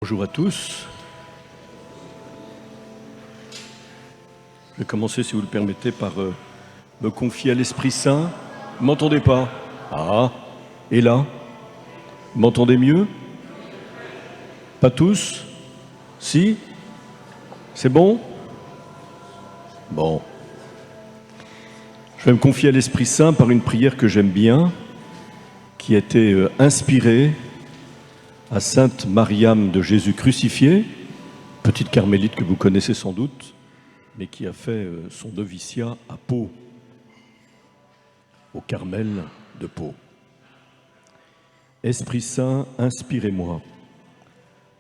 Bonjour à tous. Je vais commencer, si vous le permettez, par me confier à l'Esprit Saint. Vous m'entendez pas? Ah, et là? Vous m'entendez mieux? Pas tous? Si? C'est bon? Bon. Je vais me confier à l'Esprit Saint par une prière que j'aime bien, qui a été inspirée à Sainte Mariam de Jésus crucifié, petite carmélite que vous connaissez sans doute, mais qui a fait son noviciat à Pau, au Carmel de Pau. Esprit Saint, inspirez-moi.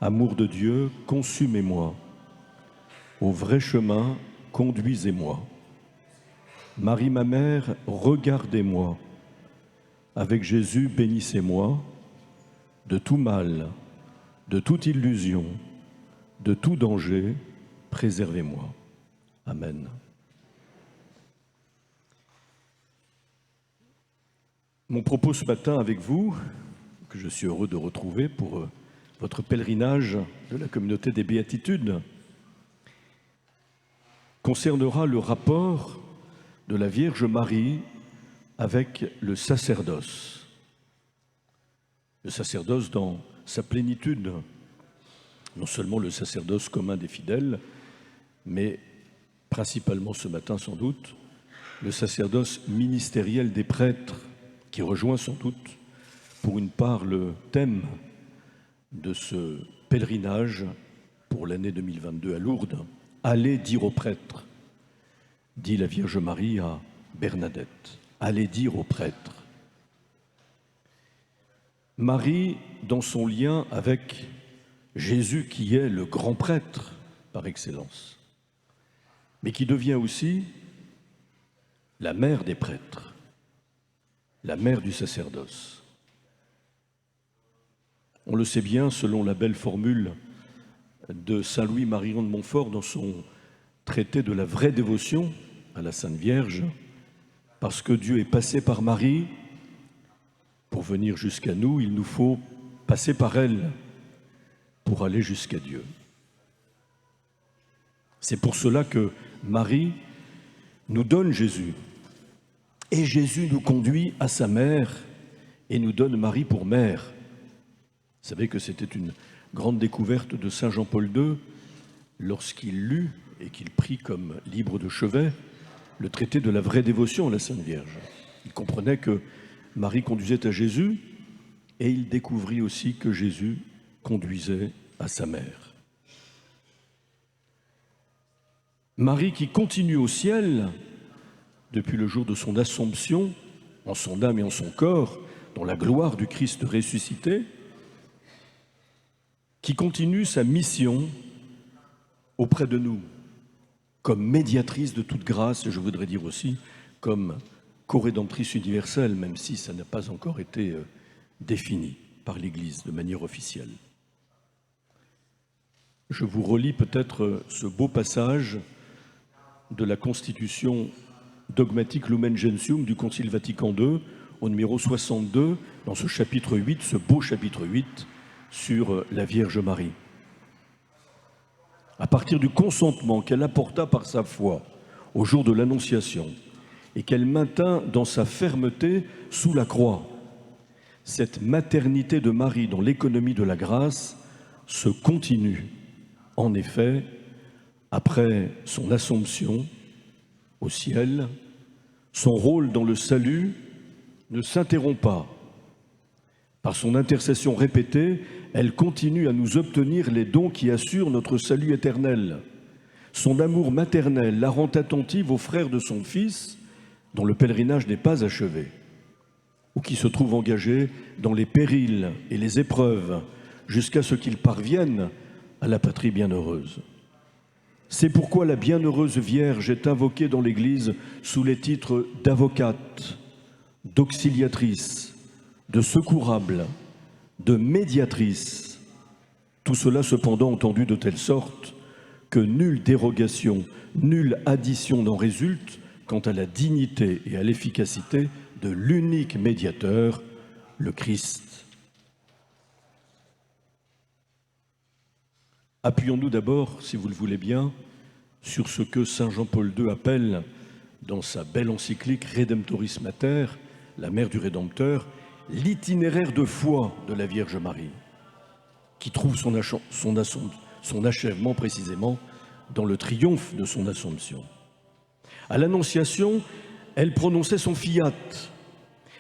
Amour de Dieu, consumez-moi. Au vrai chemin, conduisez-moi. Marie, ma mère, regardez-moi. Avec Jésus, bénissez-moi. De tout mal, de toute illusion, de tout danger, préservez-moi. Amen. Mon propos ce matin avec vous, que je suis heureux de retrouver pour votre pèlerinage de la communauté des Béatitudes, concernera le rapport de la Vierge Marie avec le sacerdoce. Le sacerdoce dans sa plénitude, non seulement le sacerdoce commun des fidèles, mais principalement ce matin sans doute, le sacerdoce ministériel des prêtres, qui rejoint sans doute pour une part le thème de ce pèlerinage pour l'année 2022 à Lourdes. Allez dire aux prêtres, dit la Vierge Marie à Bernadette, allez dire aux prêtres. Marie, dans son lien avec Jésus qui est le grand prêtre par excellence, mais qui devient aussi la mère des prêtres, la mère du sacerdoce. On le sait bien, selon la belle formule de saint Louis-Marion de Montfort dans son traité de la vraie dévotion à la Sainte Vierge, parce que Dieu est passé par Marie, pour venir jusqu'à nous, il nous faut passer par elle pour aller jusqu'à Dieu. C'est pour cela que Marie nous donne Jésus. Et Jésus nous conduit à sa mère et nous donne Marie pour mère. Vous savez que c'était une grande découverte de saint Jean-Paul II lorsqu'il lut et qu'il prit comme livre de chevet le traité de la vraie dévotion à la Sainte Vierge. Il comprenait que Marie conduisait à Jésus et il découvrit aussi que Jésus conduisait à sa mère. Marie qui continue au ciel depuis le jour de son Assomption, en son âme et en son corps, dans la gloire du Christ ressuscité, qui continue sa mission auprès de nous, comme médiatrice de toute grâce, et je voudrais dire aussi comme co-rédemptrice universelle, même si ça n'a pas encore été défini par l'Église de manière officielle. Je vous relis peut-être ce beau passage de la Constitution dogmatique Lumen Gentium du Concile Vatican II, au numéro 62, dans ce chapitre 8, ce beau chapitre 8, sur la Vierge Marie. À partir du consentement qu'elle apporta par sa foi au jour de l'Annonciation, et qu'elle maintint dans sa fermeté sous la croix, cette maternité de Marie dans l'économie de la grâce se continue. En effet, après son Assomption au ciel, son rôle dans le salut ne s'interrompt pas. Par son intercession répétée, elle continue à nous obtenir les dons qui assurent notre salut éternel. Son amour maternel la rend attentive aux frères de son Fils, dont le pèlerinage n'est pas achevé, ou qui se trouvent engagés dans les périls et les épreuves, jusqu'à ce qu'ils parviennent à la patrie bienheureuse. C'est pourquoi la bienheureuse Vierge est invoquée dans l'Église sous les titres d'avocate, d'auxiliatrice, de secourable, de médiatrice. Tout cela cependant entendu de telle sorte que nulle dérogation, nulle addition n'en résulte quant à la dignité et à l'efficacité de l'unique médiateur, le Christ. Appuyons-nous d'abord, si vous le voulez bien, sur ce que saint Jean-Paul II appelle, dans sa belle encyclique Redemptoris Mater, la mère du Rédempteur, l'itinéraire de foi de la Vierge Marie, qui trouve son achèvement précisément dans le triomphe de son Assomption. À l'Annonciation, elle prononçait son fiat.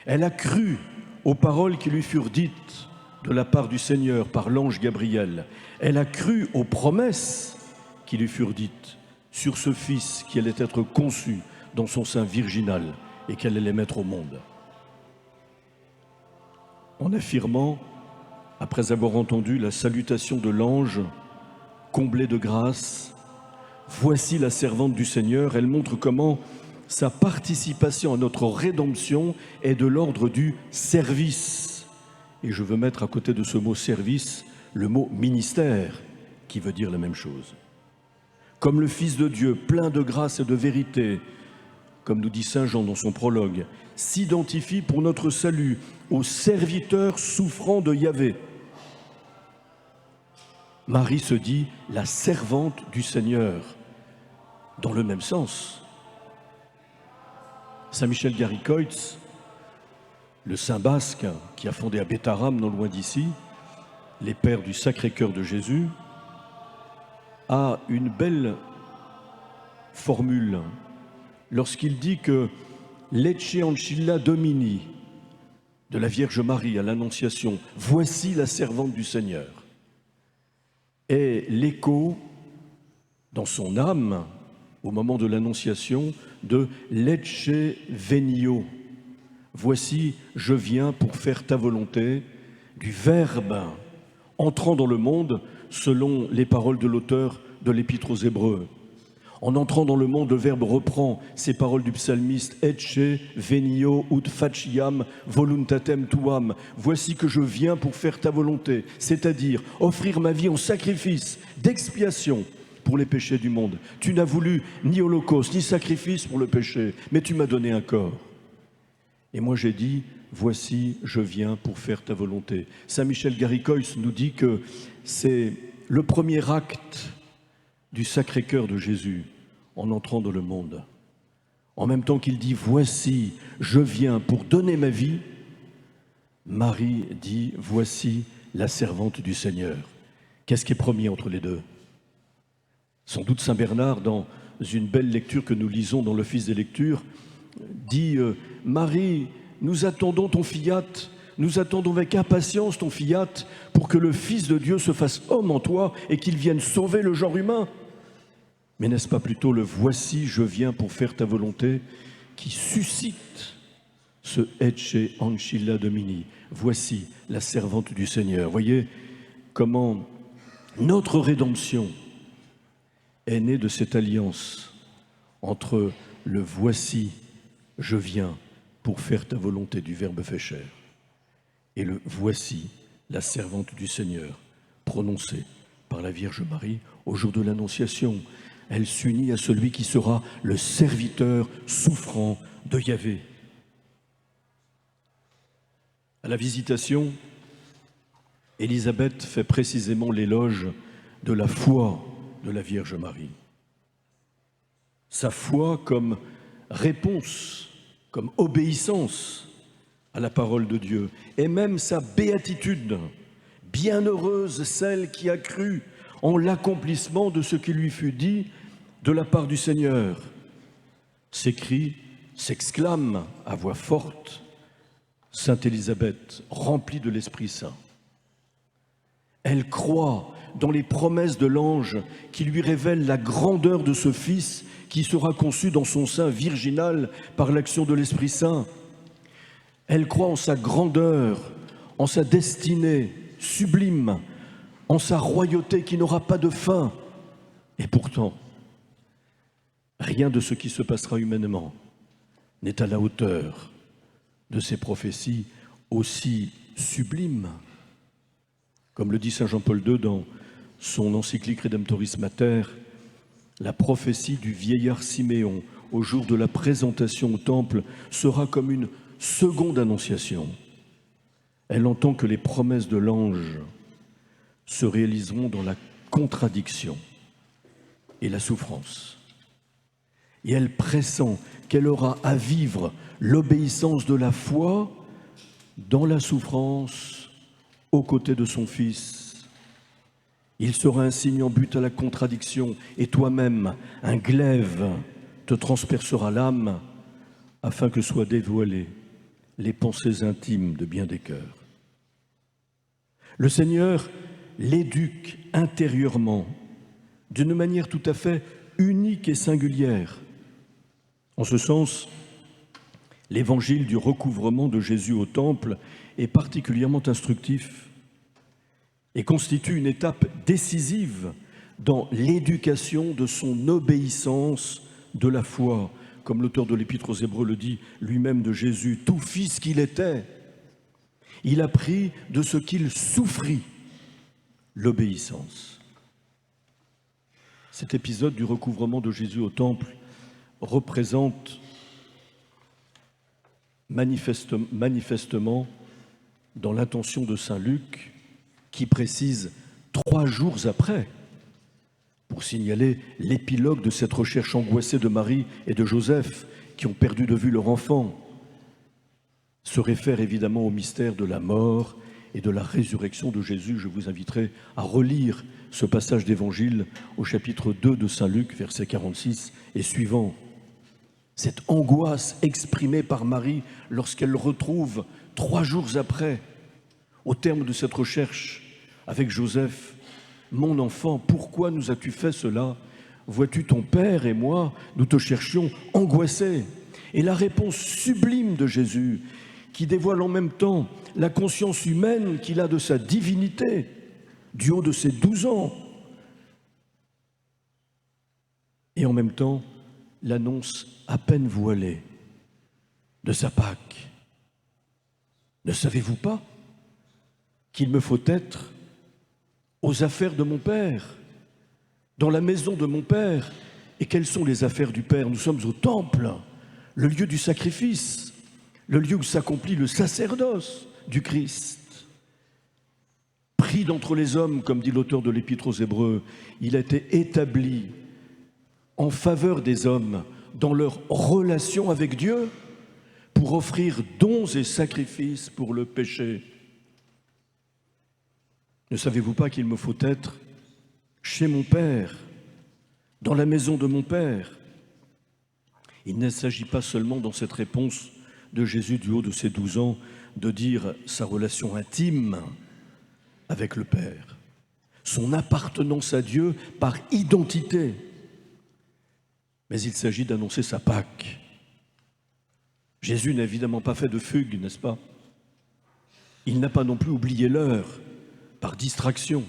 Elle a cru aux paroles qui lui furent dites de la part du Seigneur par l'ange Gabriel. Elle a cru aux promesses qui lui furent dites sur ce Fils qui allait être conçu dans son sein virginal et qu'elle allait mettre au monde. En affirmant, après avoir entendu la salutation de l'ange, comblée de grâce, voici la servante du Seigneur, elle montre comment sa participation à notre rédemption est de l'ordre du service. Et je veux mettre à côté de ce mot service le mot ministère, qui veut dire la même chose. Comme le Fils de Dieu, plein de grâce et de vérité, comme nous dit saint Jean dans son prologue, s'identifie pour notre salut au serviteur souffrant de Yahvé. Marie se dit la servante du Seigneur, dans le même sens. Saint Michel Garicoitz, le saint basque qui a fondé à Bétharram, non loin d'ici, les pères du Sacré-Cœur de Jésus, a une belle formule lorsqu'il dit que l'Ecce Ancilla Domini de la Vierge Marie à l'Annonciation, voici la servante du Seigneur, est l'écho dans son âme au moment de l'Annonciation de Lecce Venio. Voici, je viens pour faire ta volonté, du Verbe entrant dans le monde selon les paroles de l'auteur de l'Épître aux Hébreux. En entrant dans le monde, le Verbe reprend ces paroles du psalmiste « Ecce venio ut faciam voluntatem tuam ». Voici que je viens pour faire ta volonté, c'est-à-dire offrir ma vie en sacrifice d'expiation pour les péchés du monde. Tu n'as voulu ni holocauste, ni sacrifice pour le péché, mais tu m'as donné un corps. Et moi j'ai dit, voici, je viens pour faire ta volonté. Saint Michel Garicoitz nous dit que c'est le premier acte du Sacré-Cœur de Jésus en entrant dans le monde. En même temps qu'il dit, voici, je viens pour donner ma vie, Marie dit, voici la servante du Seigneur. Qu'est-ce qui est premier entre les deux ? Sans doute Saint Bernard, dans une belle lecture que nous lisons dans l'Office des lectures, dit Marie, nous attendons ton fiat, nous attendons avec impatience ton fiat pour que le Fils de Dieu se fasse homme en toi et qu'il vienne sauver le genre humain. Mais n'est-ce pas plutôt le voici, je viens pour faire ta volonté qui suscite ce Ecce Ancilla Domini, voici la servante du Seigneur. Voyez comment notre rédemption est née de cette alliance entre le voici, je viens pour faire ta volonté du Verbe fait chair et le voici, la servante du Seigneur, prononcée par la Vierge Marie au jour de l'Annonciation. Elle s'unit à celui qui sera le serviteur souffrant de Yahvé. À la Visitation, Élisabeth fait précisément l'éloge de la foi de la Vierge Marie. Sa foi comme réponse, comme obéissance à la parole de Dieu, et même sa béatitude, bienheureuse celle qui a cru en l'accomplissement de ce qui lui fut dit de la part du Seigneur, s'écrie, s'exclame à voix forte, Sainte Élisabeth, remplie de l'Esprit Saint. Elle croit dans les promesses de l'ange qui lui révèlent la grandeur de ce Fils qui sera conçu dans son sein virginal par l'action de l'Esprit Saint. Elle croit en sa grandeur, en sa destinée sublime, en sa royauté qui n'aura pas de fin. Et pourtant, rien de ce qui se passera humainement n'est à la hauteur de ces prophéties aussi sublimes. Comme le dit saint Jean-Paul II dans son encyclique Redemptoris Mater, la prophétie du vieillard Siméon au jour de la présentation au temple sera comme une seconde annonciation. Elle entend que les promesses de l'ange se réaliseront dans la contradiction et la souffrance. Et elle pressent qu'elle aura à vivre l'obéissance de la foi dans la souffrance aux côtés de son Fils. Il sera un signe en but à la contradiction, et toi-même, un glaive te transpercera l'âme, afin que soient dévoilées les pensées intimes de bien des cœurs. Le Seigneur l'éduque intérieurement d'une manière tout à fait unique et singulière. En ce sens, l'évangile du recouvrement de Jésus au temple est particulièrement instructif et constitue une étape décisive dans l'éducation de son obéissance de la foi. Comme l'auteur de l'Épître aux Hébreux le dit lui-même de Jésus, tout fils qu'il était, il apprit de ce qu'il souffrit, l'obéissance. Cet épisode du recouvrement de Jésus au temple représente manifestement dans l'intention de saint Luc, qui précise 3 jours après, pour signaler l'épilogue de cette recherche angoissée de Marie et de Joseph, qui ont perdu de vue leur enfant, se réfère évidemment au mystère de la mort et de la résurrection de Jésus. Je vous inviterai à relire ce passage d'évangile au chapitre 2 de saint Luc, versets 46 et suivants. Cette angoisse exprimée par Marie lorsqu'elle retrouve 3 jours après, au terme de cette recherche avec Joseph, « Mon enfant, pourquoi nous as-tu fait cela? Vois-tu, ton père et moi, nous te cherchions angoissés. » Et la réponse sublime de Jésus, qui dévoile en même temps la conscience humaine qu'il a de sa divinité, du haut de ses 12 ans, et en même temps l'annonce à peine voilée de sa Pâque. Ne savez-vous pas qu'il me faut être aux affaires de mon Père, dans la maison de mon Père? Et quelles sont les affaires du Père? Nous sommes au temple, le lieu du sacrifice, le lieu où s'accomplit le sacerdoce du Christ. Pris d'entre les hommes, comme dit l'auteur de l'Épître aux Hébreux, il a été établi en faveur des hommes dans leur relation avec Dieu pour offrir dons et sacrifices pour le péché. Ne savez-vous pas qu'il me faut être chez mon Père, dans la maison de mon Père? Il ne s'agit pas seulement dans cette réponse de Jésus du haut de ses 12 ans de dire sa relation intime avec le Père, son appartenance à Dieu par identité, mais il s'agit d'annoncer sa Pâque. Jésus n'a évidemment pas fait de fugue, n'est-ce pas? Il n'a pas non plus oublié l'heure par distraction.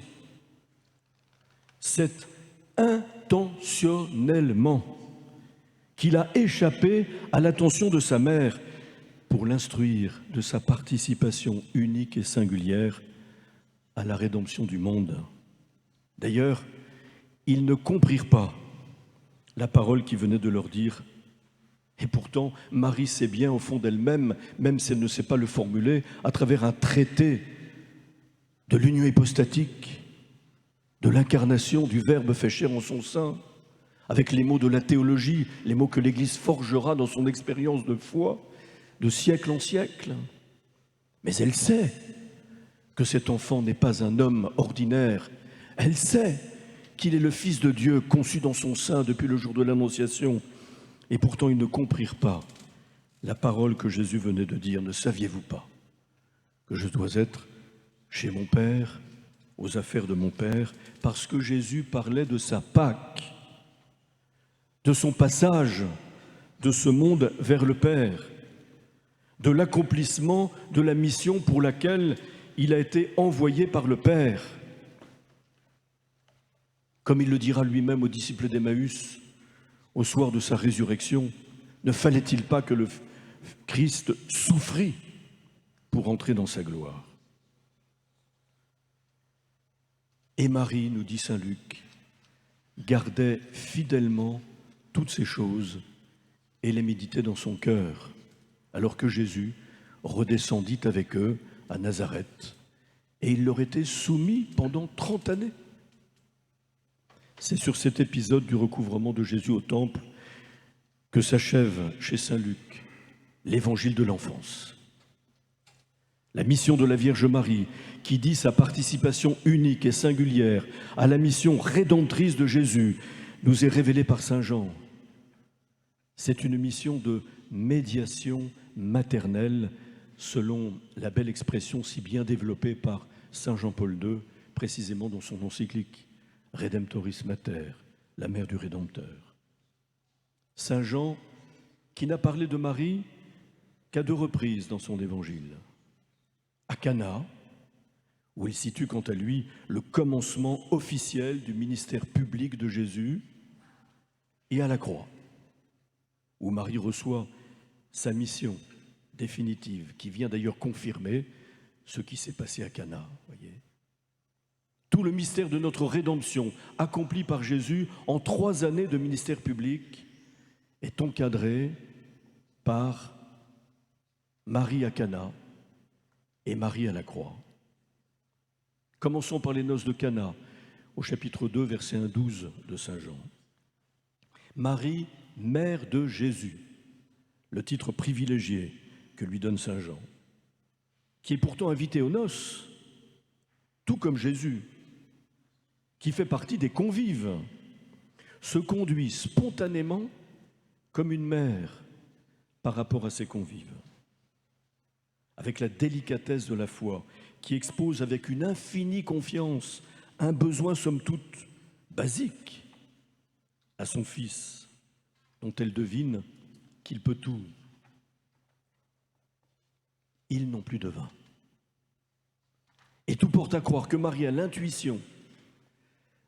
C'est intentionnellement qu'il a échappé à l'attention de sa mère pour l'instruire de sa participation unique et singulière à la rédemption du monde. D'ailleurs, ils ne comprirent pas la parole qui venait de leur dire. Et pourtant, Marie sait bien au fond d'elle-même, même si elle ne sait pas le formuler, à travers un traité de l'union hypostatique, de l'incarnation du Verbe fait chair en son sein, avec les mots de la théologie, les mots que l'Église forgera dans son expérience de foi, de siècle en siècle. Mais elle sait que cet enfant n'est pas un homme ordinaire. Elle sait qu'il est le Fils de Dieu, conçu dans son sein depuis le jour de l'Annonciation. Et pourtant, ils ne comprirent pas la parole que Jésus venait de dire. Ne saviez-vous pas que je dois être chez mon Père, aux affaires de mon Père? Parce que Jésus parlait de sa Pâque, de son passage de ce monde vers le Père, de l'accomplissement de la mission pour laquelle il a été envoyé par le Père. Comme il le dira lui-même aux disciples d'Emmaüs au soir de sa résurrection, ne fallait-il pas que le Christ souffrit pour entrer dans sa gloire? Et Marie, nous dit saint Luc, gardait fidèlement toutes ces choses et les méditait dans son cœur, alors que Jésus redescendit avec eux à Nazareth, et il leur était soumis pendant 30 années. C'est sur cet épisode du recouvrement de Jésus au temple que s'achève chez saint Luc l'évangile de l'enfance. La mission de la Vierge Marie, qui dit sa participation unique et singulière à la mission rédemptrice de Jésus, nous est révélée par saint Jean. C'est une mission de médiation maternelle, selon la belle expression si bien développée par saint Jean-Paul II, précisément dans son encyclique Redemptoris Mater, la mère du Rédempteur. Saint Jean, qui n'a parlé de Marie qu'à 2 reprises dans son évangile. À Cana, où il situe quant à lui le commencement officiel du ministère public de Jésus, et à la croix, où Marie reçoit sa mission définitive, qui vient d'ailleurs confirmer ce qui s'est passé à Cana. Voyez. Tout le mystère de notre rédemption, accompli par Jésus en 3 années de ministère public, est encadré par Marie à Cana et Marie à la croix. Commençons par les noces de Cana, au chapitre 2, verset 1-12 de saint Jean. Marie, mère de Jésus, le titre privilégié que lui donne saint Jean, qui est pourtant invitée aux noces, tout comme Jésus, qui fait partie des convives, se conduit spontanément comme une mère par rapport à ses convives, avec la délicatesse de la foi, qui expose avec une infinie confiance un besoin somme toute basique à son fils, dont elle devine qu'il peut tout. Ils n'ont plus de vin. Et tout porte à croire que Marie a l'intuition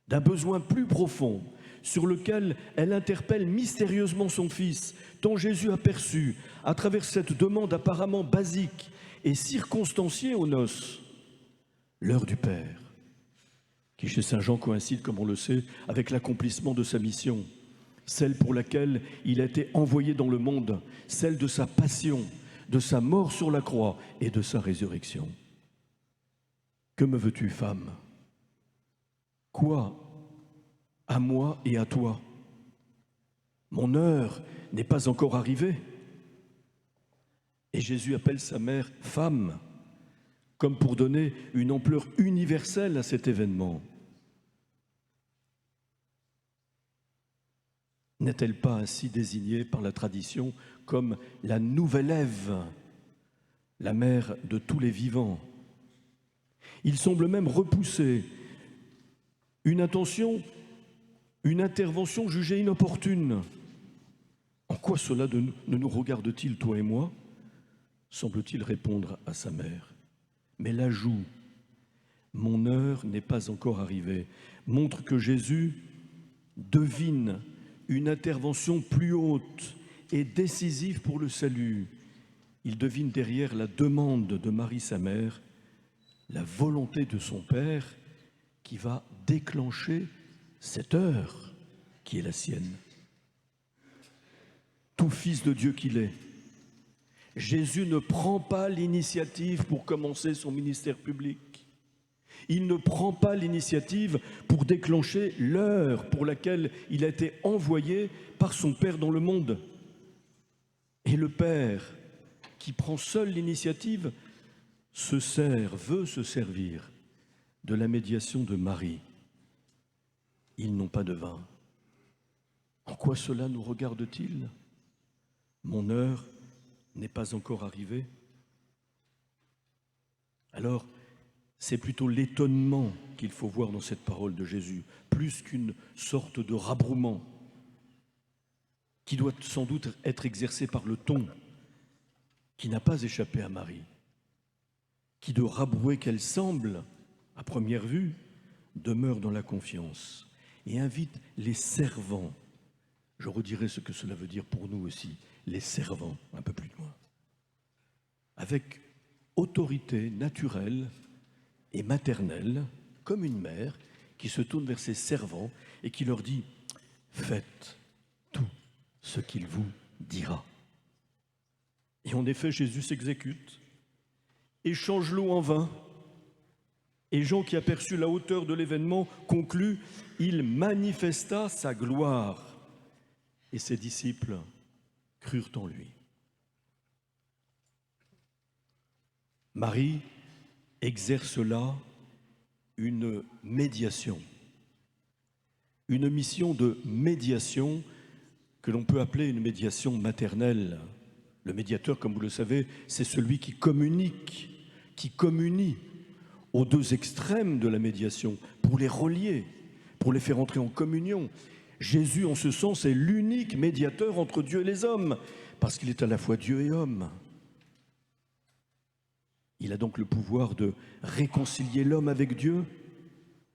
d'un besoin plus profond sur lequel elle interpelle mystérieusement son fils, tant Jésus a perçu, à travers cette demande apparemment basique et circonstanciée aux noces, l'heure du Père, qui chez saint Jean coïncide, comme on le sait, avec l'accomplissement de sa mission, celle pour laquelle il a été envoyé dans le monde, celle de sa passion, de sa mort sur la croix et de sa résurrection. Que me veux-tu, femme? Quoi à moi et à toi? Mon heure n'est pas encore arrivée. Et Jésus appelle sa mère femme, comme pour donner une ampleur universelle à cet événement. N'est-elle pas ainsi désignée par la tradition comme la nouvelle Ève, la mère de tous les vivants? Il semble même repousser une intention, une intervention jugée inopportune. En quoi cela ne nous regarde-t-il, toi et moi? Semble-t-il répondre à sa mère. Mais l'ajout « mon heure n'est pas encore arrivée » montre que Jésus devine une intervention plus haute et décisive pour le salut. Il devine derrière la demande de Marie, sa mère, la volonté de son Père qui va déclencher cette heure qui est la sienne. Tout fils de Dieu qu'il est, Jésus ne prend pas l'initiative pour commencer son ministère public. Il ne prend pas l'initiative pour déclencher l'heure pour laquelle il a été envoyé par son Père dans le monde. Et le Père, qui prend seul l'initiative, veut se servir de la médiation de Marie. Ils n'ont pas de vin. En quoi cela nous regarde-t-il? Mon heure n'est pas encore arrivée. Alors, c'est plutôt l'étonnement qu'il faut voir dans cette parole de Jésus, plus qu'une sorte de rabrouement qui doit sans doute être exercé par le ton qui n'a pas échappé à Marie, qui de rabrouer qu'elle semble, à première vue, demeure dans la confiance et invite les servants. Je redirai ce que cela veut dire pour nous aussi, les servants, un peu plus loin. Avec autorité naturelle et maternelle, comme une mère qui se tourne vers ses servants et qui leur dit « Faites tout ce qu'il vous dira ». Et en effet, Jésus s'exécute et change l'eau en vin. Et Jean, qui aperçut la hauteur de l'événement, conclut, il manifesta sa gloire. Et ses disciples crurent en lui. Marie exerce là une médiation, une mission de médiation que l'on peut appeler une médiation maternelle. Le médiateur, comme vous le savez, c'est celui qui communique, qui communie aux deux extrêmes de la médiation, pour les relier, pour les faire entrer en communion. Jésus, en ce sens, est l'unique médiateur entre Dieu et les hommes, parce qu'il est à la fois Dieu et homme. Il a donc le pouvoir de réconcilier l'homme avec Dieu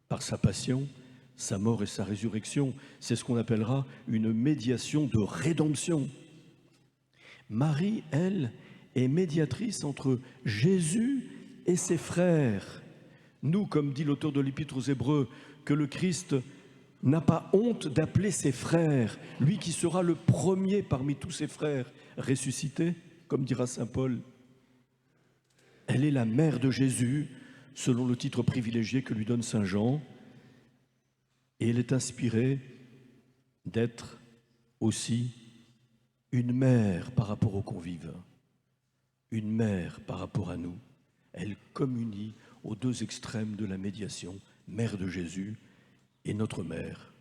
par sa passion, sa mort et sa résurrection. C'est ce qu'on appellera une médiation de rédemption. Marie, elle, est médiatrice entre Jésus et ses frères. Nous, comme dit l'auteur de l'Épître aux Hébreux, que le Christ n'a pas honte d'appeler ses frères, lui qui sera le premier parmi tous ses frères ressuscités, comme dira saint Paul. Elle est la mère de Jésus, selon le titre privilégié que lui donne saint Jean, et elle est inspirée d'être aussi une mère par rapport aux convives, une mère par rapport à nous. Elle communie aux deux extrêmes de la médiation, mère de Jésus et notre mère.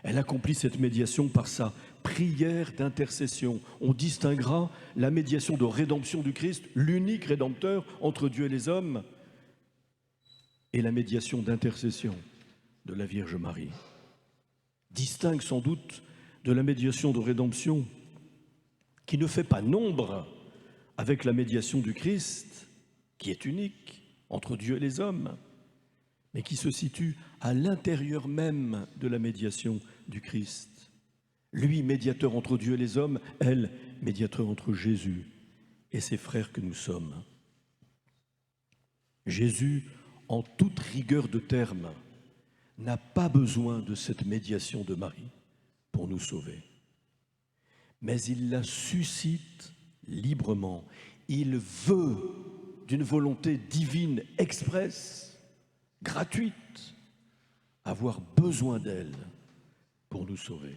Elle accomplit cette médiation par sa prière d'intercession. On distinguera la médiation de rédemption du Christ, l'unique rédempteur entre Dieu et les hommes, et la médiation d'intercession de la Vierge Marie. Distingue sans doute de la médiation de rédemption qui ne fait pas nombre avec la médiation du Christ, qui est unique entre Dieu et les hommes, mais qui se situe à l'intérieur même de la médiation du Christ. Lui, médiateur entre Dieu et les hommes, elle, médiateur entre Jésus et ses frères que nous sommes. Jésus, en toute rigueur de terme, n'a pas besoin de cette médiation de Marie pour nous sauver. Mais il la suscite librement. Il veut, d'une volonté divine expresse, gratuite, avoir besoin d'elle pour nous sauver.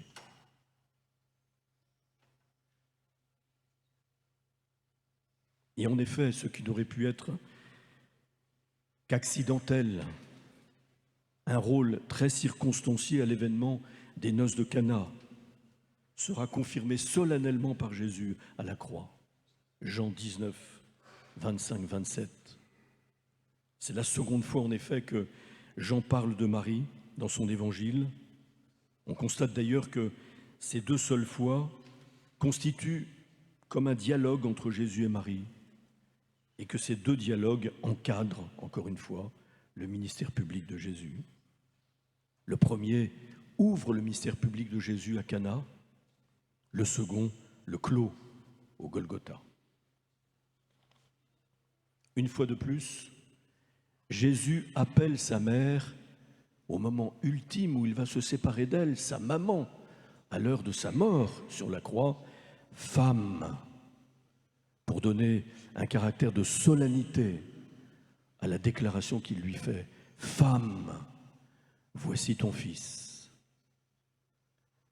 Et en effet, ce qui n'aurait pu être qu'accidentel, un rôle très circonstancié à l'événement des noces de Cana, sera confirmé solennellement par Jésus à la croix. Jean 19, 25-27. C'est la seconde fois en effet que Jean parle de Marie dans son évangile. On constate d'ailleurs que ces deux seules fois constituent comme un dialogue entre Jésus et Marie, et que ces deux dialogues encadrent, encore une fois, le ministère public de Jésus. Le premier ouvre le ministère public de Jésus à Cana, le second le clôt au Golgotha. Une fois de plus, Jésus appelle sa mère au moment ultime où il va se séparer d'elle, sa maman, à l'heure de sa mort sur la croix, femme, pour donner un caractère de solennité à la déclaration qu'il lui fait. Femme, voici ton fils,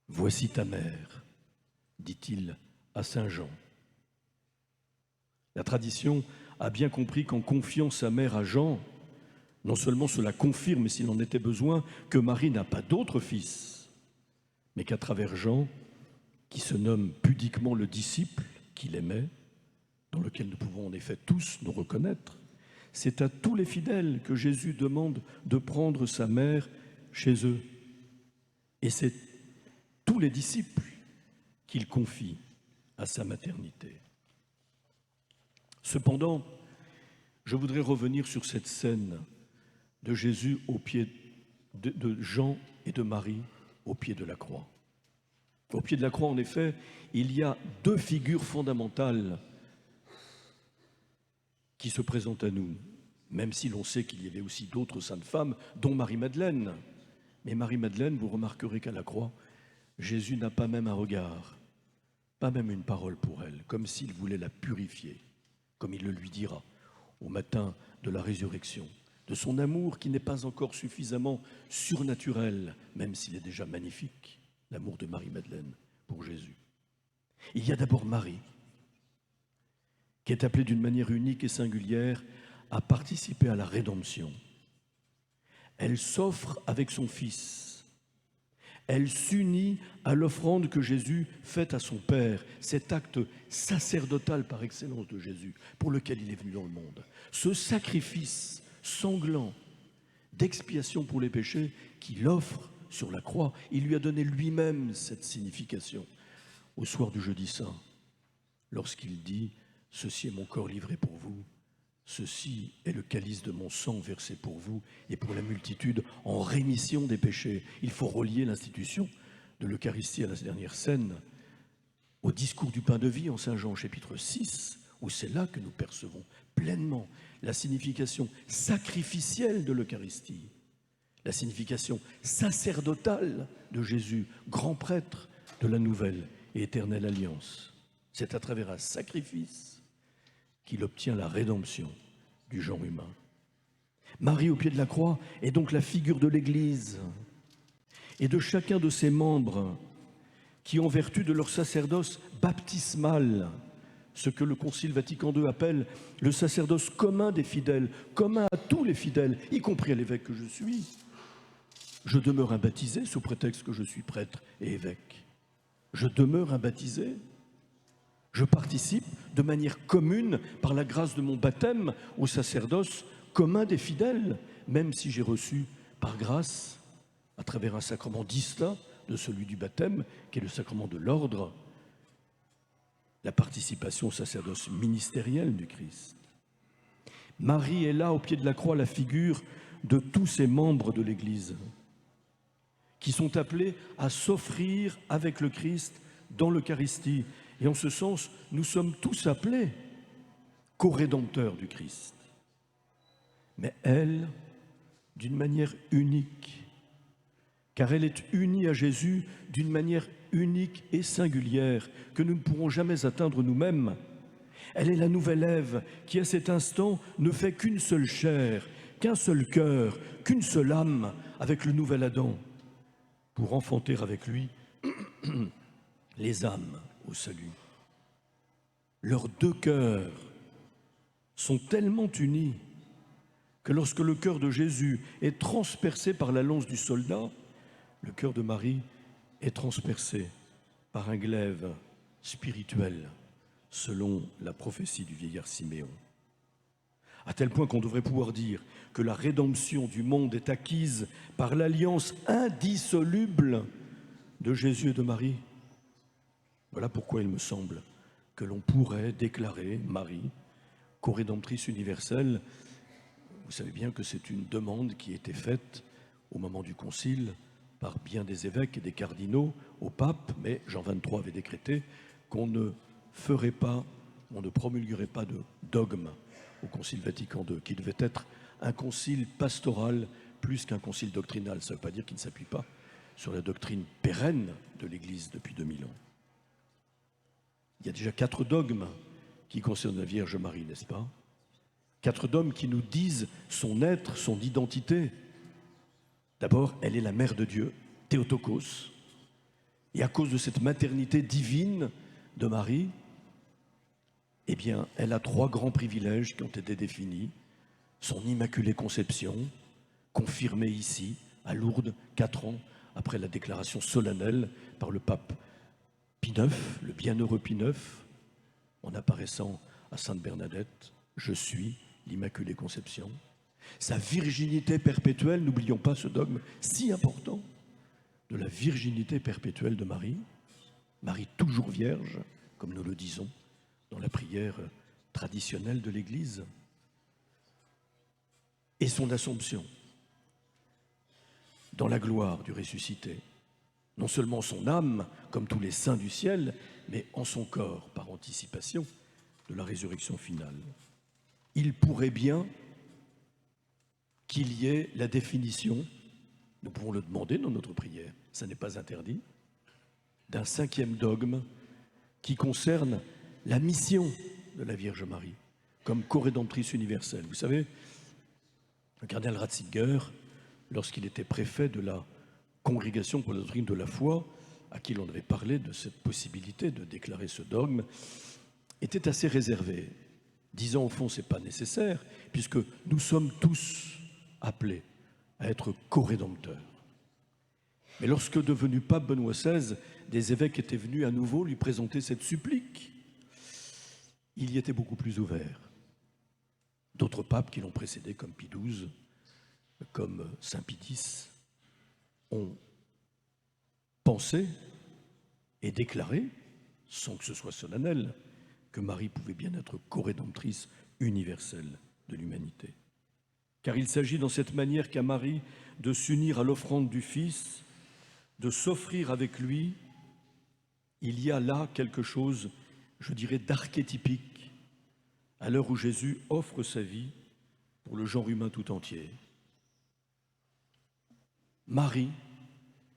voici ta mère, dit-il à saint Jean. La tradition a bien compris qu'en confiant sa mère à Jean, non seulement cela confirme, s'il en était besoin, que Marie n'a pas d'autre fils, mais qu'à travers Jean, qui se nomme pudiquement le disciple qu'il aimait, dans lequel nous pouvons en effet tous nous reconnaître, c'est à tous les fidèles que Jésus demande de prendre sa mère chez eux. Et c'est tous les disciples qu'il confie à sa maternité. Cependant, je voudrais revenir sur cette scène de Jésus au pied de Jean et de Marie au pied de la croix. Au pied de la croix, en effet, il y a deux figures fondamentales qui se présentent à nous, même si l'on sait qu'il y avait aussi d'autres saintes femmes, dont Marie-Madeleine. Mais Marie-Madeleine, vous remarquerez qu'à la croix, Jésus n'a pas même un regard, pas même une parole pour elle, comme s'il voulait la purifier, comme il le lui dira au matin de la résurrection. de son amour qui n'est pas encore suffisamment surnaturel, même s'il est déjà magnifique, l'amour de Marie-Madeleine pour Jésus. Il y a d'abord Marie, qui est appelée d'une manière unique et singulière à participer à la rédemption. Elle s'offre avec son Fils. Elle s'unit à l'offrande que Jésus fait à son Père, cet acte sacerdotal par excellence de Jésus, pour lequel il est venu dans le monde. Ce sacrifice sanglant d'expiation pour les péchés qu'il offre sur la croix, il lui a donné lui-même cette signification au soir du jeudi saint, lorsqu'il dit « Ceci est mon corps livré pour vous, ceci est le calice de mon sang versé pour vous et pour la multitude en rémission des péchés. » Il faut relier l'institution de l'Eucharistie à la dernière scène, au discours du pain de vie en Saint Jean chapitre 6, où c'est là que nous percevons pleinement la signification sacrificielle de l'Eucharistie, la signification sacerdotale de Jésus, grand prêtre de la nouvelle et éternelle alliance. C'est à travers un sacrifice qu'il obtient la rédemption du genre humain. Marie au pied de la croix est donc la figure de l'Église et de chacun de ses membres qui, en vertu de leur sacerdoce baptismal, ce que le Concile Vatican II appelle le sacerdoce commun des fidèles, commun à tous les fidèles, y compris à l'évêque que je suis. Je demeure un baptisé sous prétexte que je suis prêtre et évêque. Je demeure un baptisé. Je participe de manière commune, par la grâce de mon baptême, au sacerdoce commun des fidèles, même si j'ai reçu par grâce, à travers un sacrement distinct de celui du baptême, qui est le sacrement de l'ordre, la participation au sacerdoce ministériel du Christ. Marie est là, au pied de la croix, la figure de tous ces membres de l'Église qui sont appelés à s'offrir avec le Christ dans l'Eucharistie. Et en ce sens, nous sommes tous appelés co-rédempteurs du Christ. Mais elle, d'une manière unique, car elle est unie à Jésus d'une manière unique et singulière que nous ne pourrons jamais atteindre nous-mêmes. Elle est la nouvelle Ève qui, à cet instant, ne fait qu'une seule chair, qu'un seul cœur, qu'une seule âme avec le nouvel Adam, pour enfanter avec lui les âmes au salut. Leurs deux cœurs sont tellement unis que lorsque le cœur de Jésus est transpercé par la lance du soldat, le cœur de Marie est transpercé par un glaive spirituel, selon la prophétie du vieillard Siméon. À tel point qu'on devrait pouvoir dire que la rédemption du monde est acquise par l'alliance indissoluble de Jésus et de Marie. Voilà pourquoi il me semble que l'on pourrait déclarer Marie co-rédemptrice universelle. Vous savez bien que c'est une demande qui a été faite au moment du Concile par bien des évêques et des cardinaux au pape, mais Jean XXIII avait décrété qu'on ne ferait pas, on ne promulguerait pas de dogme au Concile Vatican II, qui devait être un concile pastoral plus qu'un concile doctrinal. Ça ne veut pas dire qu'il ne s'appuie pas sur la doctrine pérenne de l'Église depuis 2000 ans. Il y a déjà 4 dogmes qui concernent la Vierge Marie, n'est-ce pas? 4 dogmes qui nous disent son être, son identité. D'abord, elle est la mère de Dieu, Théotokos. Et à cause de cette maternité divine de Marie, eh bien, elle a 3 grands privilèges qui ont été définis. Son immaculée conception, confirmée ici, à Lourdes, 4 ans après la déclaration solennelle par le pape Pie IX, le bienheureux Pie IX, en apparaissant à Sainte Bernadette, je suis l'Immaculée Conception. Sa virginité perpétuelle, n'oublions pas ce dogme si important de la virginité perpétuelle de Marie. Marie toujours vierge, comme nous le disons dans la prière traditionnelle de l'Église. Et son Assomption dans la gloire du ressuscité. Non seulement son âme, comme tous les saints du ciel, mais en son corps, par anticipation de la résurrection finale. Il pourrait bien qu'il y ait la définition, nous pouvons le demander dans notre prière, ça n'est pas interdit, d'un 5e dogme qui concerne la mission de la Vierge Marie comme co-rédemptrice universelle. Vous savez, Le cardinal Ratzinger, lorsqu'il était préfet de la Congrégation pour la doctrine de la foi, à qui l'on avait parlé de cette possibilité de déclarer ce dogme, était assez réservé, disant au fond c'est pas nécessaire, puisque nous sommes tous appelés à être co-rédempteurs. Mais lorsque devenu pape Benoît XVI, des évêques étaient venus à nouveau lui présenter cette supplique, il y était beaucoup plus ouvert. D'autres papes qui l'ont précédé, comme Pie XII, comme Saint Pie X, ont pensé et déclaré, sans que ce soit solennel, que Marie pouvait bien être co-rédemptrice universelle de l'humanité. Car il s'agit dans cette manière qu'a Marie de s'unir à l'offrande du Fils, de s'offrir avec lui. Il y a là quelque chose, je dirais, d'archétypique à l'heure où Jésus offre sa vie pour le genre humain tout entier. Marie,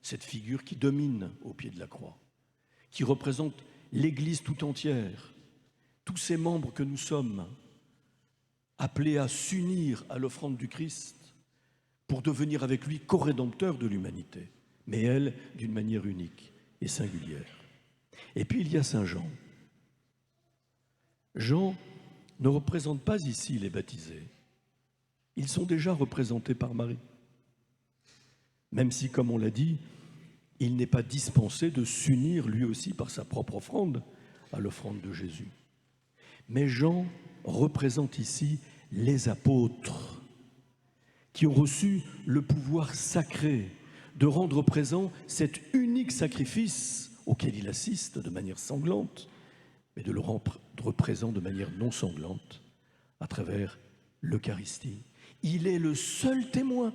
cette figure qui domine au pied de la croix, qui représente l'Église tout entière, tous ces membres que nous sommes, appelés à s'unir à l'offrande du Christ pour devenir avec lui co-rédempteurs de l'humanité, mais elle d'une manière unique et singulière. Et puis il y a Saint Jean. Jean ne représente pas ici les baptisés. Ils sont déjà représentés par Marie. Même si, comme on l'a dit, il n'est pas dispensé de s'unir lui aussi par sa propre offrande à l'offrande de Jésus. Mais Jean représente ici les apôtres qui ont reçu le pouvoir sacré de rendre présent cet unique sacrifice auquel il assiste de manière sanglante, mais de le rendre présent de manière non sanglante à travers l'Eucharistie. Il est le seul témoin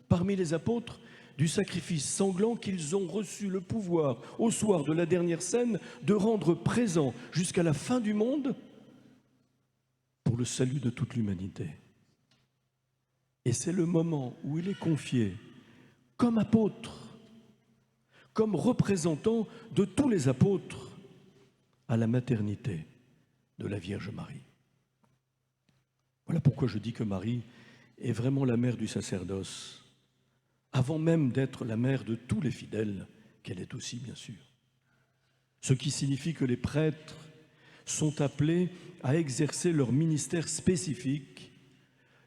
parmi les apôtres du sacrifice sanglant qu'ils ont reçu le pouvoir, au soir de la dernière scène, de rendre présent jusqu'à la fin du monde pour le salut de toute l'humanité. Et c'est le moment où il est confié comme apôtre, comme représentant de tous les apôtres à la maternité de la Vierge Marie. Voilà pourquoi je dis que Marie est vraiment la mère du sacerdoce, avant même d'être la mère de tous les fidèles, qu'elle est aussi, bien sûr. Ce qui signifie que les prêtres sont appelés à exercer leur ministère spécifique,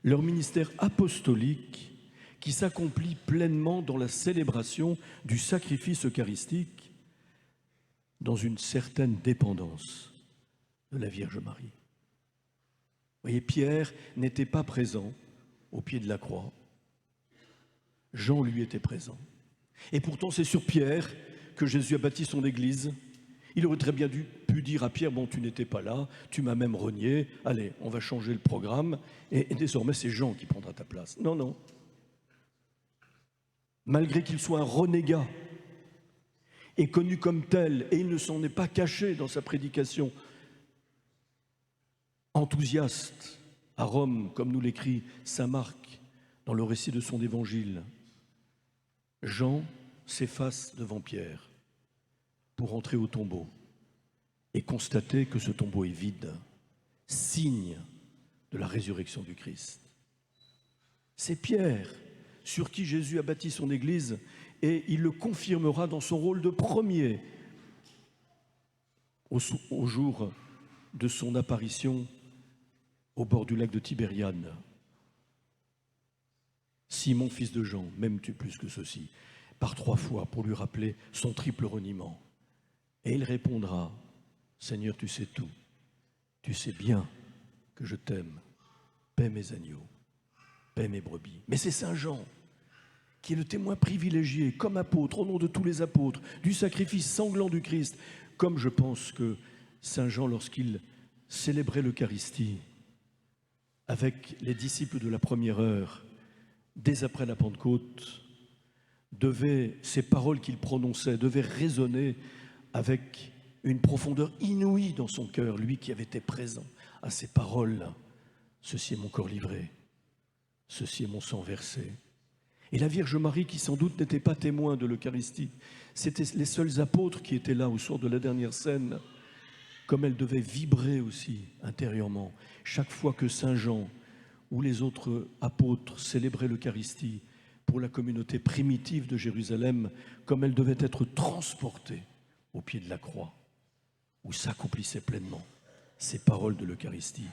leur ministère apostolique, qui s'accomplit pleinement dans la célébration du sacrifice eucharistique, dans une certaine dépendance de la Vierge Marie. Vous voyez, Pierre n'était pas présent au pied de la croix. Jean lui était présent. Et pourtant, c'est sur Pierre que Jésus a bâti son Église. Il aurait très bien pu dire à Pierre, bon, tu n'étais pas là, tu m'as même renié, allez, on va changer le programme, et désormais c'est Jean qui prendra ta place. Non, non. Malgré qu'il soit un renégat, et connu comme tel, et il ne s'en est pas caché dans sa prédication, enthousiaste à Rome, comme nous l'écrit saint Marc dans le récit de son évangile, Jean s'efface devant Pierre pour entrer au tombeau et constater que ce tombeau est vide, signe de la résurrection du Christ. C'est Pierre sur qui Jésus a bâti son Église et il le confirmera dans son rôle de premier au jour de son apparition au bord du lac de Tibériade. Simon, fils de Jean, m'aimes-tu plus que ceci? Par 3 fois pour lui rappeler son triple reniement. Et il répondra, Seigneur, tu sais tout, tu sais bien que je t'aime, paie mes agneaux, paie mes brebis. Mais c'est Saint Jean qui est le témoin privilégié, comme apôtre, au nom de tous les apôtres, du sacrifice sanglant du Christ, comme je pense que Saint Jean, lorsqu'il célébrait l'Eucharistie avec les disciples de la première heure, dès après la Pentecôte, ces paroles qu'il prononçait devaient résonner avec une profondeur inouïe dans son cœur, lui qui avait été présent à ces paroles. Ceci est mon corps livré, ceci est mon sang versé. Et la Vierge Marie, qui sans doute n'était pas témoin de l'Eucharistie, c'était les seuls apôtres qui étaient là au soir de la dernière scène, comme elle devait vibrer aussi intérieurement chaque fois que Saint Jean où les autres apôtres célébraient l'Eucharistie pour la communauté primitive de Jérusalem, comme elle devait être transportée au pied de la croix, où s'accomplissaient pleinement ces paroles de l'Eucharistie.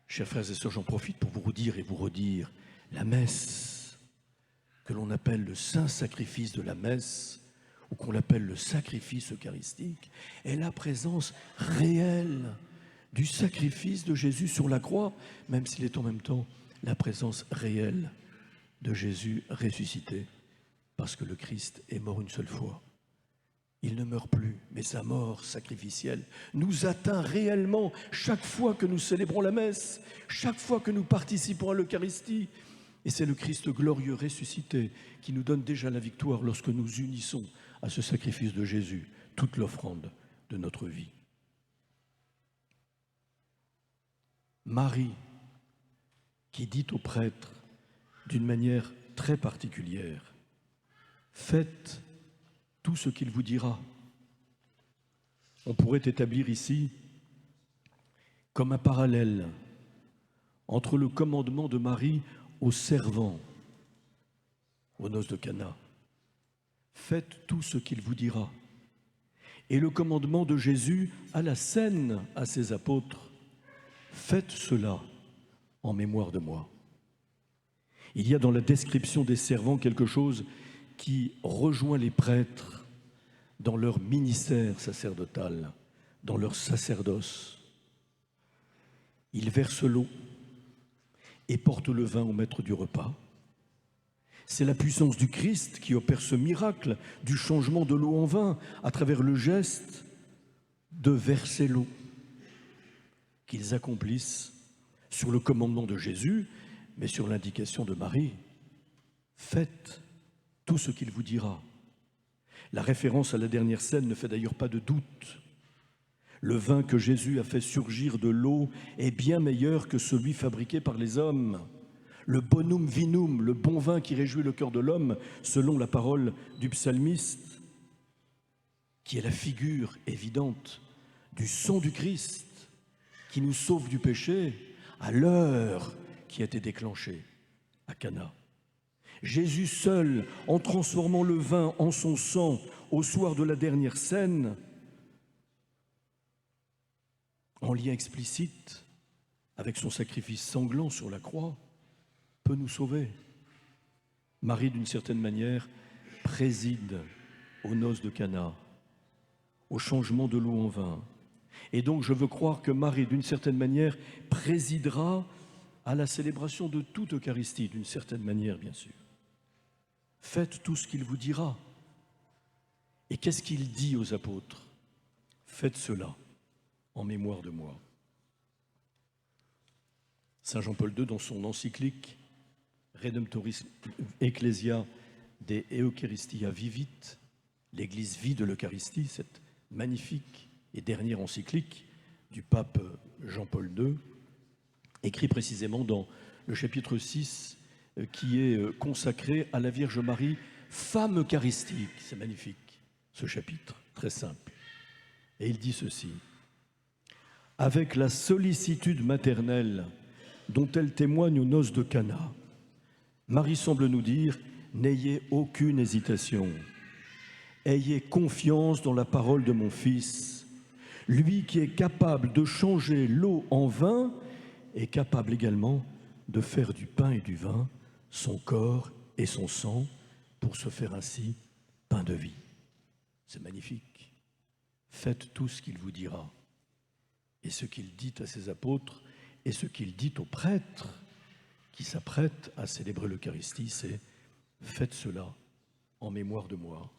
Chers frères et sœurs, j'en profite pour vous dire et vous redire, la messe, que l'on appelle le saint sacrifice de la messe, ou qu'on l'appelle le sacrifice eucharistique, est la présence réelle du sacrifice de Jésus sur la croix, même s'il est en même temps la présence réelle de Jésus ressuscité, parce que le Christ est mort une seule fois. Il ne meurt plus, mais sa mort sacrificielle nous atteint réellement chaque fois que nous célébrons la messe, chaque fois que nous participons à l'Eucharistie. Et c'est le Christ glorieux ressuscité qui nous donne déjà la victoire lorsque nous unissons à ce sacrifice de Jésus toute l'offrande de notre vie. Marie, qui dit au prêtre d'une manière très particulière, « Faites tout ce qu'il vous dira ». On pourrait établir ici comme un parallèle entre le commandement de Marie aux servants aux noces de Cana. Faites tout ce qu'il vous dira. Et le commandement de Jésus à la scène à ses apôtres. Faites cela en mémoire de moi. Il y a dans la description des servants quelque chose qui rejoint les prêtres dans leur ministère sacerdotal, dans leur sacerdoce. Ils versent l'eau et portent le vin au maître du repas. C'est la puissance du Christ qui opère ce miracle du changement de l'eau en vin à travers le geste de verser l'eau qu'ils accomplissent sur le commandement de Jésus, mais sur l'indication de Marie. Faites tout ce qu'il vous dira. La référence à la dernière scène ne fait d'ailleurs pas de doute. Le vin que Jésus a fait surgir de l'eau est bien meilleur que celui fabriqué par les hommes. Le bonum vinum, le bon vin qui réjouit le cœur de l'homme, selon la parole du psalmiste, qui est la figure évidente du sang du Christ, qui nous sauve du péché à l'heure qui a été déclenchée à Cana. Jésus seul, en transformant le vin en son sang au soir de la dernière scène, en lien explicite avec son sacrifice sanglant sur la croix, peut nous sauver. Marie, d'une certaine manière, préside aux noces de Cana, au changement de l'eau en vin. Et donc, je veux croire que Marie, d'une certaine manière, présidera à la célébration de toute Eucharistie, d'une certaine manière, bien sûr. Faites tout ce qu'il vous dira. Et qu'est-ce qu'il dit aux apôtres? Faites cela en mémoire de moi. Saint Jean-Paul II, dans son encyclique Redemptoris Ecclesia de Eucharistia Vivit, l'Église vit de l'Eucharistie, cette magnifique et dernière encyclique du pape Jean-Paul II, écrit précisément dans le chapitre 6 qui est consacré à la Vierge Marie, femme eucharistique. C'est magnifique, ce chapitre, très simple. Et il dit ceci: avec la sollicitude maternelle dont elle témoigne aux noces de Cana, Marie semble nous dire: n'ayez aucune hésitation, ayez confiance dans la parole de mon Fils. Lui qui est capable de changer l'eau en vin est capable également de faire du pain et du vin son corps et son sang pour se faire ainsi pain de vie. C'est magnifique. Faites tout ce qu'il vous dira. Et ce qu'il dit à ses apôtres et ce qu'il dit aux prêtres qui s'apprêtent à célébrer l'Eucharistie, c'est « faites cela en mémoire de moi.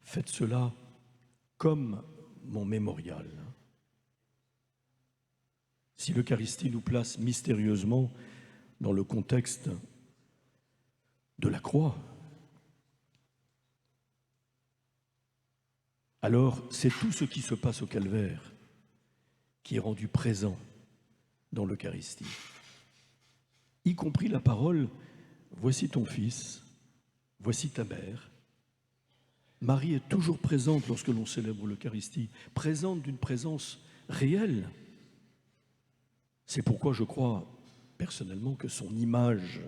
Faites cela comme mon mémorial. » Si l'Eucharistie nous place mystérieusement dans le contexte de la croix, alors c'est tout ce qui se passe au calvaire qui est rendu présent dans l'Eucharistie, y compris la parole « Voici ton fils, voici ta mère ». Marie est toujours présente lorsque l'on célèbre l'Eucharistie, présente d'une présence réelle. C'est pourquoi je crois personnellement que son image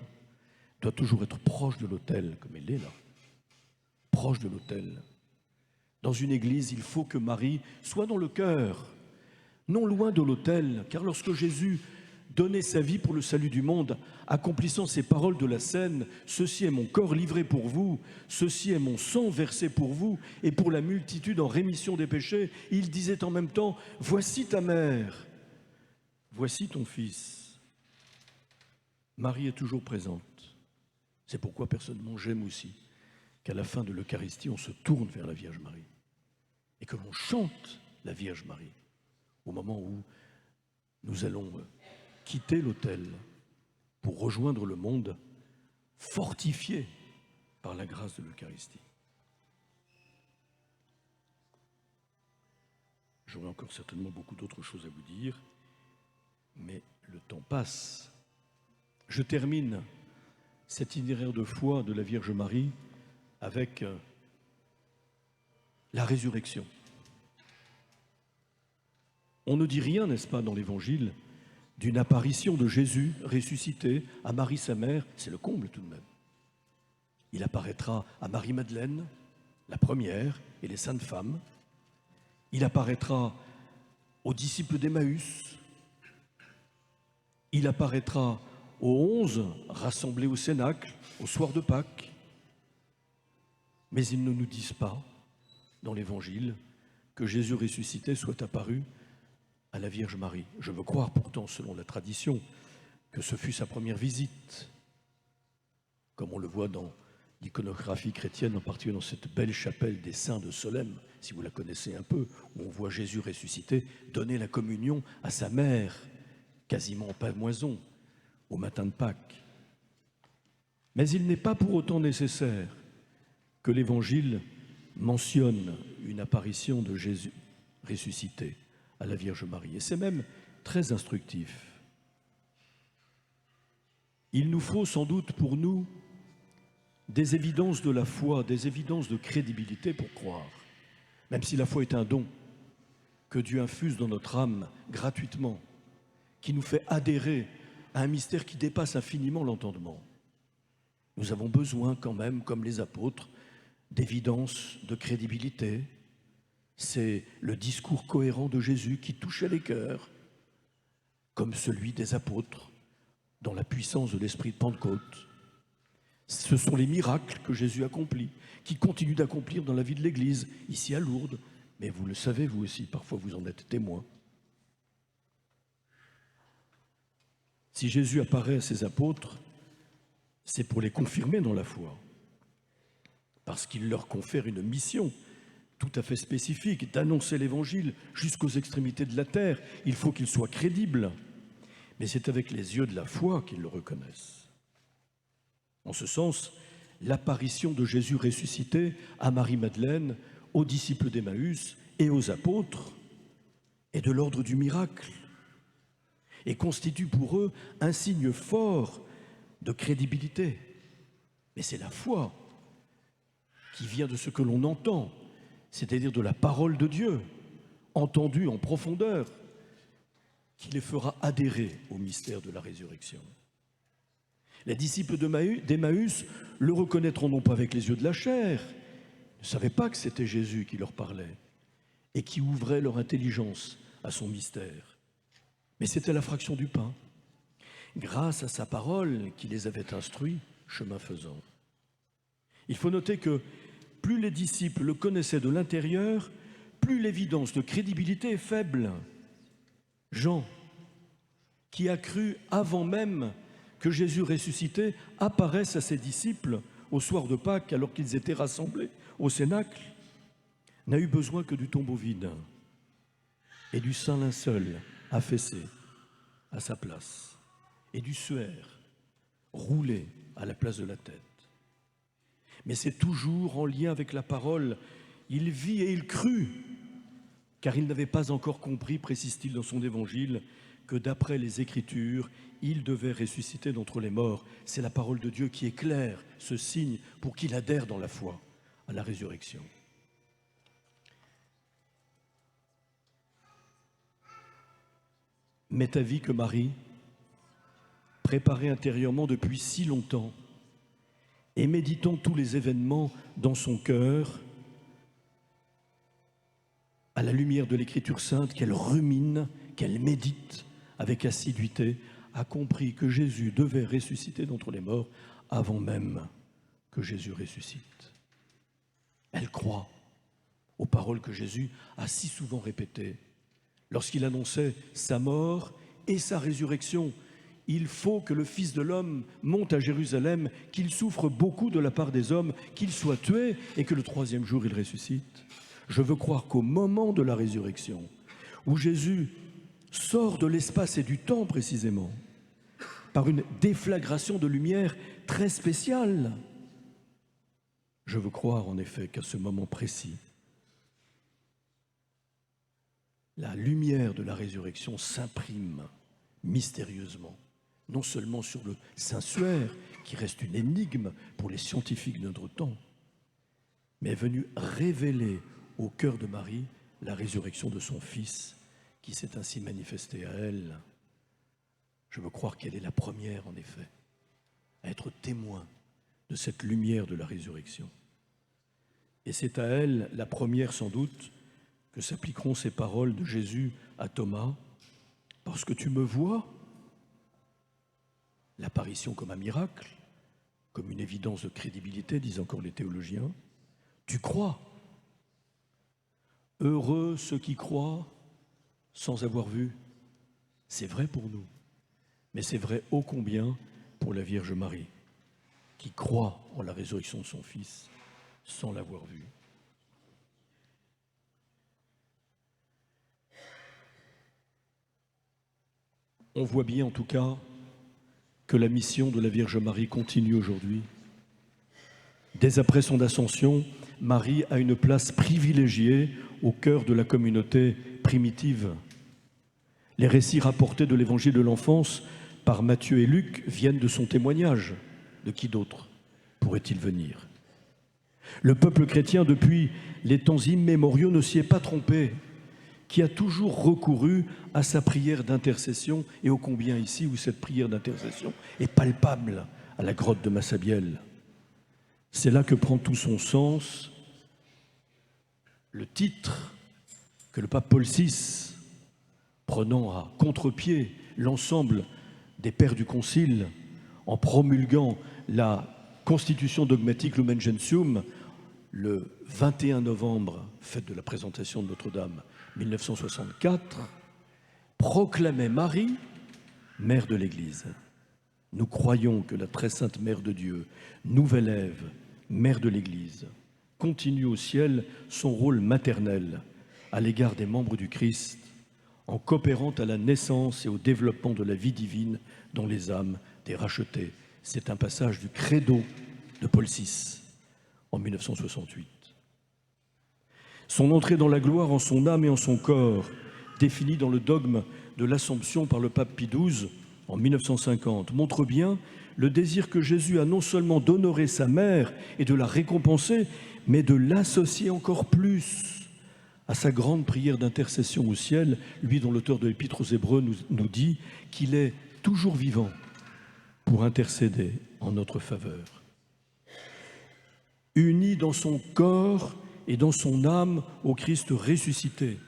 doit toujours être proche de l'autel, comme elle est là, proche de l'autel. Dans une église, il faut que Marie soit dans le cœur, non loin de l'autel, car lorsque Jésus donnait sa vie pour le salut du monde, accomplissant ces paroles de la scène, « Ceci est mon corps livré pour vous, ceci est mon sang versé pour vous, et pour la multitude en rémission des péchés », il disait en même temps, « Voici ta mère, voici ton fils ». Marie est toujours présente. C'est pourquoi personnellement j'aime aussi qu'à la fin de l'Eucharistie, on se tourne vers la Vierge Marie et que l'on chante la Vierge Marie au moment où nous allons quitter l'autel pour rejoindre le monde fortifié par la grâce de l'Eucharistie. J'aurais encore certainement beaucoup d'autres choses à vous dire, mais le temps passe. Je termine cet itinéraire de foi de la Vierge Marie avec la résurrection. On ne dit rien, n'est-ce pas, dans l'Évangile, d'une apparition de Jésus ressuscité à Marie sa mère, c'est le comble tout de même. Il apparaîtra à Marie-Madeleine, la première, et les saintes femmes. Il apparaîtra aux disciples d'Emmaüs. Il apparaîtra aux 11 rassemblés au Cénacle, au soir de Pâques. Mais ils ne nous disent pas, dans l'Évangile, que Jésus ressuscité soit apparu à la Vierge Marie. Je veux croire pourtant, selon la tradition, que ce fut sa première visite, comme on le voit dans l'iconographie chrétienne, en particulier dans cette belle chapelle des Saints de Solesmes, si vous la connaissez un peu, où on voit Jésus ressuscité donner la communion à sa mère, quasiment en pamoison, au matin de Pâques. Mais il n'est pas pour autant nécessaire que l'Évangile mentionne une apparition de Jésus ressuscité à la Vierge Marie. Et c'est même très instructif. Il nous faut sans doute pour nous des évidences de la foi, des évidences de crédibilité pour croire, même si la foi est un don que Dieu infuse dans notre âme gratuitement, qui nous fait adhérer à un mystère qui dépasse infiniment l'entendement. Nous avons besoin quand même, comme les apôtres, d'évidence, de crédibilité. C'est le discours cohérent de Jésus qui touchait les cœurs, comme celui des apôtres, dans la puissance de l'esprit de Pentecôte. Ce sont les miracles que Jésus accomplit, qui continue d'accomplir dans la vie de l'Église, ici à Lourdes, mais vous le savez vous aussi, parfois vous en êtes témoin. Si Jésus apparaît à ses apôtres, c'est pour les confirmer dans la foi, parce qu'il leur confère une mission tout à fait spécifique, d'annoncer l'Évangile jusqu'aux extrémités de la terre. Il faut qu'ils soient crédibles, mais c'est avec les yeux de la foi qu'ils le reconnaissent. En ce sens, l'apparition de Jésus ressuscité à Marie-Madeleine, aux disciples d'Emmaüs et aux apôtres est de l'ordre du miracle et constitue pour eux un signe fort de crédibilité. Mais c'est la foi qui vient de ce que l'on entend, c'est-à-dire de la parole de Dieu, entendue en profondeur, qui les fera adhérer au mystère de la résurrection. Les disciples d'Emmaüs le reconnaîtront non pas avec les yeux de la chair, ils ne savaient pas que c'était Jésus qui leur parlait et qui ouvrait leur intelligence à son mystère. Mais c'était la fraction du pain, grâce à sa parole qui les avait instruits, chemin faisant. Il faut noter que plus les disciples le connaissaient de l'intérieur, plus l'évidence de crédibilité est faible. Jean, qui a cru avant même que Jésus ressuscité apparaisse à ses disciples au soir de Pâques alors qu'ils étaient rassemblés au Cénacle, n'a eu besoin que du tombeau vide et du saint linceul affaissé à sa place et du suaire roulé à la place de la tête. Mais c'est toujours en lien avec la parole. Il vit et il crut, car il n'avait pas encore compris, précise-t-il dans son évangile, que d'après les Écritures, il devait ressusciter d'entre les morts. C'est la parole de Dieu qui éclaire ce signe pour qu'il adhère dans la foi à la résurrection. M'est avis que Marie préparé intérieurement depuis si longtemps, et méditant tous les événements dans son cœur, à la lumière de l'Écriture sainte qu'elle rumine, qu'elle médite avec assiduité, a compris que Jésus devait ressusciter d'entre les morts avant même que Jésus ressuscite. Elle croit aux paroles que Jésus a si souvent répétées lorsqu'il annonçait sa mort et sa résurrection. Il faut que le Fils de l'homme monte à Jérusalem, qu'il souffre beaucoup de la part des hommes, qu'il soit tué et que le troisième jour il ressuscite. Je veux croire qu'au moment de la résurrection, où Jésus sort de l'espace et du temps précisément, par une déflagration de lumière très spéciale, je veux croire en effet qu'à ce moment précis, la lumière de la résurrection s'imprime mystérieusement, non seulement sur le Saint-Suaire, qui reste une énigme pour les scientifiques de notre temps, mais est venue révéler au cœur de Marie la résurrection de son Fils, qui s'est ainsi manifesté à elle. Je veux croire qu'elle est la première, en effet, à être témoin de cette lumière de la résurrection. Et c'est à elle, la première sans doute, que s'appliqueront ces paroles de Jésus à Thomas, parce que tu me vois, l'apparition comme un miracle, comme une évidence de crédibilité, disent encore les théologiens, tu crois. Heureux ceux qui croient sans avoir vu. C'est vrai pour nous, mais c'est vrai ô combien pour la Vierge Marie, qui croit en la résurrection de son Fils sans l'avoir vu. On voit bien en tout cas que la mission de la Vierge Marie continue aujourd'hui. Dès après son ascension, Marie a une place privilégiée au cœur de la communauté primitive. Les récits rapportés de l'évangile de l'enfance par Matthieu et Luc viennent de son témoignage. De qui d'autre pourrait-il venir? Le peuple chrétien, depuis les temps immémoriaux, ne s'y est pas trompé, qui a toujours recouru à sa prière d'intercession, et ô combien ici où cette prière d'intercession est palpable à la grotte de Massabielle. C'est là que prend tout son sens le titre que le pape Paul VI, prenant à contre-pied l'ensemble des pères du Concile, en promulguant la constitution dogmatique Lumen Gentium, le 21 novembre, fête de la présentation de Notre-Dame, 1964, proclamait Marie, mère de l'Église. Nous croyons que la très sainte Mère de Dieu, nouvelle Ève, mère de l'Église, continue au ciel son rôle maternel à l'égard des membres du Christ, en coopérant à la naissance et au développement de la vie divine dans les âmes des rachetés. C'est un passage du Credo de Paul VI en 1968. Son entrée dans la gloire en son âme et en son corps, définie dans le dogme de l'Assomption par le pape Pie XII en 1950, montre bien le désir que Jésus a non seulement d'honorer sa mère et de la récompenser, mais de l'associer encore plus à sa grande prière d'intercession au ciel, lui dont l'auteur de l'Épître aux Hébreux nous dit qu'il est toujours vivant pour intercéder en notre faveur. Uni dans son corps et dans son âme au Christ ressuscité,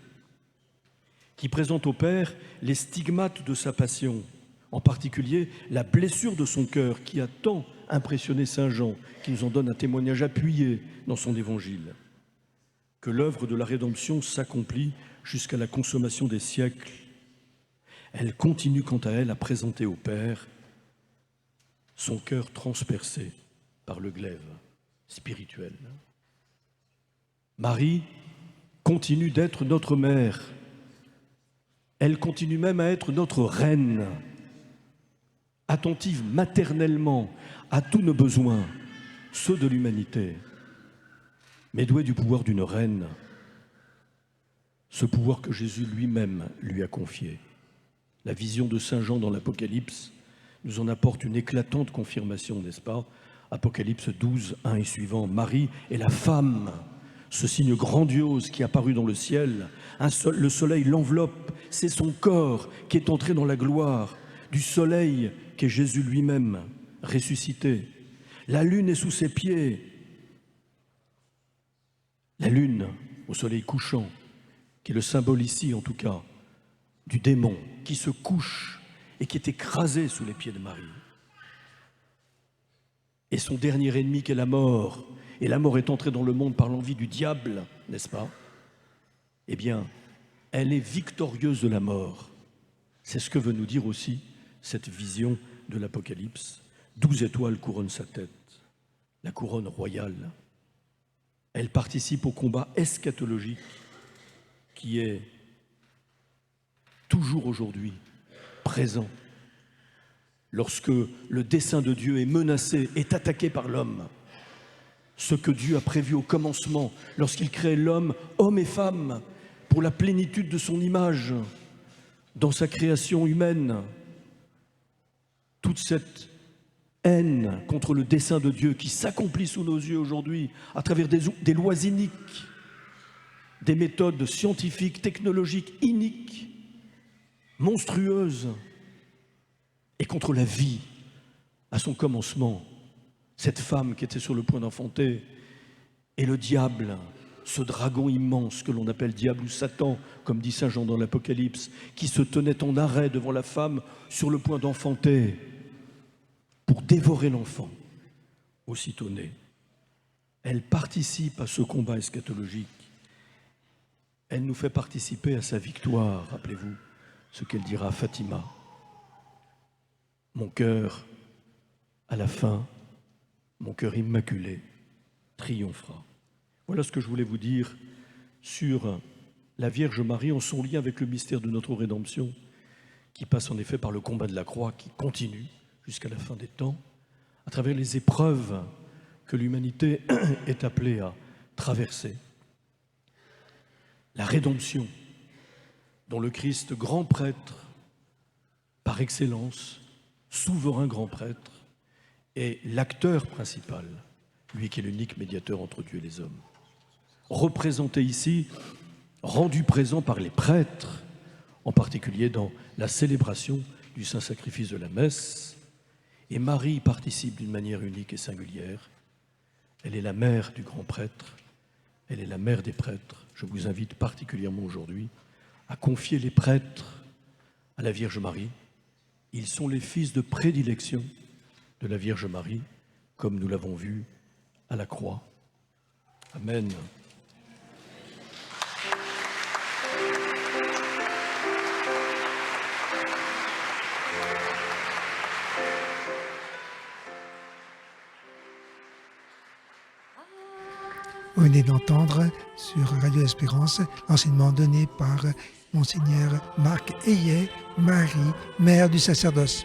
qui présente au Père les stigmates de sa passion, en particulier la blessure de son cœur qui a tant impressionné saint Jean, qui nous en donne un témoignage appuyé dans son évangile, que l'œuvre de la rédemption s'accomplit jusqu'à la consommation des siècles. Elle continue quant à elle à présenter au Père son cœur transpercé par le glaive spirituel. Marie continue d'être notre mère. Elle continue même à être notre reine, attentive maternellement à tous nos besoins, ceux de l'humanité, mais douée du pouvoir d'une reine, ce pouvoir que Jésus lui-même lui a confié. La vision de saint Jean dans l'Apocalypse nous en apporte une éclatante confirmation, n'est-ce pas? Apocalypse 12, 1 et suivant. Marie est la femme, ce signe grandiose qui est apparu dans le ciel. Le soleil l'enveloppe, c'est son corps qui est entré dans la gloire. Du soleil qu'est Jésus lui-même, ressuscité. La lune est sous ses pieds. La lune au soleil couchant, qui est le symbole ici en tout cas, du démon qui se couche et qui est écrasé sous les pieds de Marie. Et son dernier ennemi qui est la mort, et la mort est entrée dans le monde par l'envie du diable, n'est-ce pas? Eh bien, elle est victorieuse de la mort. C'est ce que veut nous dire aussi cette vision de l'Apocalypse. 12 étoiles couronnent sa tête, la couronne royale. Elle participe au combat eschatologique qui est toujours aujourd'hui présent. Lorsque le dessein de Dieu est menacé, est attaqué par l'homme, ce que Dieu a prévu au commencement, lorsqu'il crée l'homme, homme et femme, pour la plénitude de son image, dans sa création humaine, toute cette haine contre le dessein de Dieu qui s'accomplit sous nos yeux aujourd'hui à travers des lois iniques, des méthodes scientifiques, technologiques iniques, monstrueuses, et contre la vie à son commencement, cette femme qui était sur le point d'enfanter, et le diable, ce dragon immense que l'on appelle diable ou Satan, comme dit Saint Jean dans l'Apocalypse, qui se tenait en arrêt devant la femme sur le point d'enfanter pour dévorer l'enfant, aussitôt né. Elle participe à ce combat eschatologique. Elle nous fait participer à sa victoire, rappelez-vous ce qu'elle dira à Fatima. Mon cœur, à la fin, mon cœur immaculé, triomphera. Voilà ce que je voulais vous dire sur la Vierge Marie en son lien avec le mystère de notre rédemption, qui passe en effet par le combat de la croix, qui continue jusqu'à la fin des temps, à travers les épreuves que l'humanité est appelée à traverser. La rédemption, dont le Christ, grand prêtre, par excellence, souverain grand prêtre, est l'acteur principal, lui qui est l'unique médiateur entre Dieu et les hommes. Représenté ici, rendu présent par les prêtres, en particulier dans la célébration du saint sacrifice de la messe, et Marie participe d'une manière unique et singulière. Elle est la mère du grand prêtre, elle est la mère des prêtres. Je vous invite particulièrement aujourd'hui à confier les prêtres à la Vierge Marie. Ils sont les fils de prédilection de la Vierge Marie, comme nous l'avons vu à la croix. Amen. Vous venez d'entendre sur Radio Espérance l'enseignement donné par Monseigneur Marc Hayet, Marie, mère du sacerdoce.